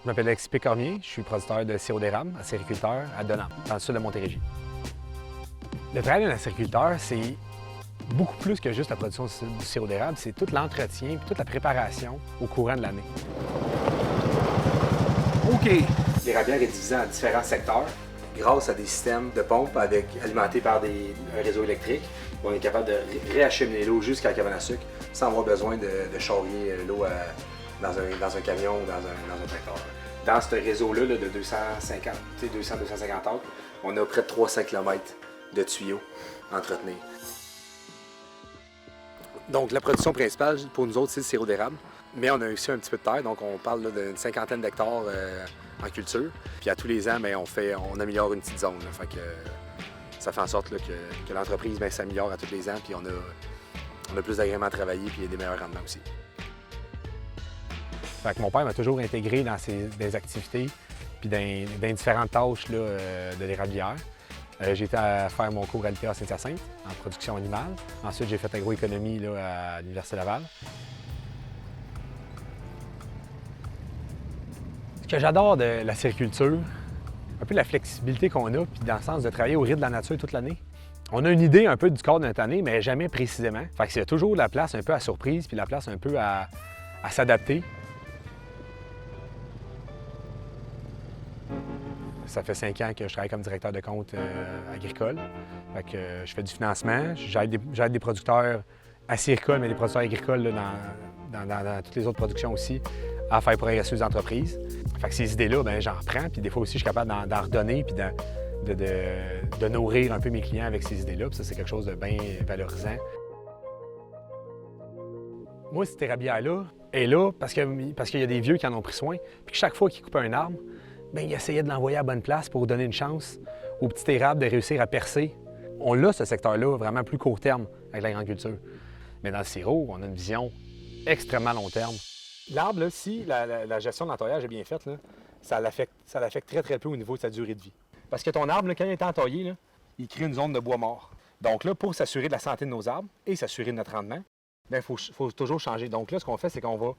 Je m'appelle Alexis Pécornier, je suis producteur de sirop d'érable, acériculteur à Donham, dans le sud de Montérégie. Le travail d'un acériculteur, c'est beaucoup plus que juste la production du sirop d'érable, c'est tout l'entretien et toute la préparation au courant de l'année. OK. L'érablière est divisée en différents secteurs grâce à des systèmes de pompes alimentés par un réseau électrique. On est capable de réacheminer l'eau jusqu'à la cabane à sucre sans avoir besoin de charrier l'eau dans un camion ou dans un tracteur. Dans ce réseau-là de 250 acres, on a près de 300 km de tuyaux à entretenir. Donc la production principale pour nous autres, c'est le sirop d'érable. Mais on a aussi un petit peu de terre, donc on parle d'une cinquantaine d'hectares en culture. Puis à tous les ans, on améliore une petite zone. Fait que, ça fait en sorte que l'entreprise s'améliore à tous les ans, puis on a plus d'agréments à travailler, puis il y a des meilleurs rendements aussi. Fait que mon père m'a toujours intégré dans des activités, puis dans différentes tâches là, de l'érablière. J'ai été à faire mon cours à l'IPA Saint-Hyacinthe en production animale. Ensuite, j'ai fait agroéconomie là, à l'Université Laval. Ce que j'adore de la sériculture, un peu la flexibilité qu'on a, puis dans le sens de travailler au rythme de la nature toute l'année. On a une idée un peu du corps de notre année, mais jamais précisément. Fait que c'est toujours la place un peu à surprise, puis la place un peu à s'adapter. Ça fait 5 ans que je travaille comme directeur de compte agricole. Fait que, je fais du financement, j'aide des producteurs acéricoles, mais des producteurs agricoles là, dans toutes les autres productions aussi, à faire progresser les entreprises. Fait que ces idées-là, j'en reprends, puis des fois aussi, je suis capable d'en redonner, puis de nourrir un peu mes clients avec ces idées-là. Puis ça, c'est quelque chose de bien valorisant. Moi, cette érablière-là est là parce qu'il y a des vieux qui en ont pris soin, puis que chaque fois qu'ils coupaient un arbre, ils essayaient de l'envoyer à la bonne place pour donner une chance au petit érable de réussir à percer. On a ce secteur-là vraiment plus court terme avec la grande culture. Mais dans le sirop, on a une vision extrêmement long terme. L'arbre, là, si la gestion de l'entaillage est bien faite, là, ça l'affecte très, très peu au niveau de sa durée de vie. Parce que ton arbre, là, quand il est entaillé, là, il crée une zone de bois mort. Donc là, pour s'assurer de la santé de nos arbres et s'assurer de notre rendement, il faut toujours changer. Donc là, ce qu'on fait, c'est qu'on va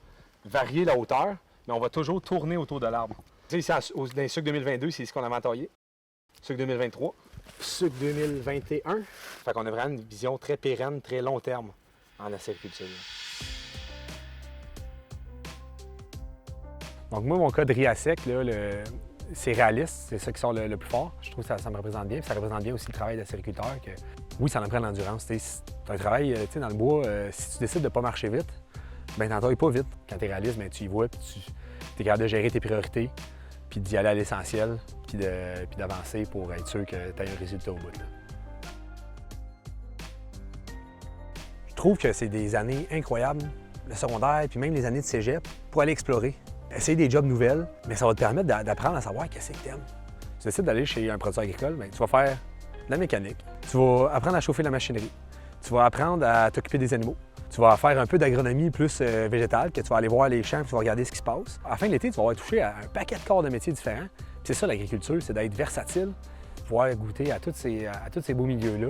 varier la hauteur, mais on va toujours tourner autour de l'arbre. Ici, dans les sucres 2022, c'est ce qu'on avait entaillé. Sucre 2023. Sucre 2021. Fait qu'on a vraiment une vision très pérenne, très long terme en acériculture. Donc moi, mon cas de riz à sec, c'est réaliste, c'est ça qui sort le plus fort. Je trouve que ça me représente bien, puis ça représente bien aussi le travail d'acériculteur. Oui, ça en prend l'endurance. C'est un travail dans le bois, si tu décides de ne pas marcher vite, t'entailles pas vite. Quand tu es réaliste, tu y vois, puis tu es capable de gérer tes priorités, puis d'y aller à l'essentiel, puis d'avancer pour être sûr que tu aies un résultat au bout. Là. Je trouve que c'est des années incroyables, le secondaire, puis même les années de cégep, pour aller explorer. Essayer des jobs nouvelles, mais ça va te permettre d'apprendre à savoir qu'est-ce que tu aimes. Tu décides d'aller chez un producteur agricole, tu vas faire de la mécanique, tu vas apprendre à chauffer la machinerie, tu vas apprendre à t'occuper des animaux, tu vas faire un peu d'agronomie plus végétale, que tu vas aller voir les champs et tu vas regarder ce qui se passe. À la fin de l'été, tu vas avoir touché à un paquet de corps de métiers différents. C'est ça l'agriculture, c'est d'être versatile, pouvoir goûter à tous ces beaux milieux-là.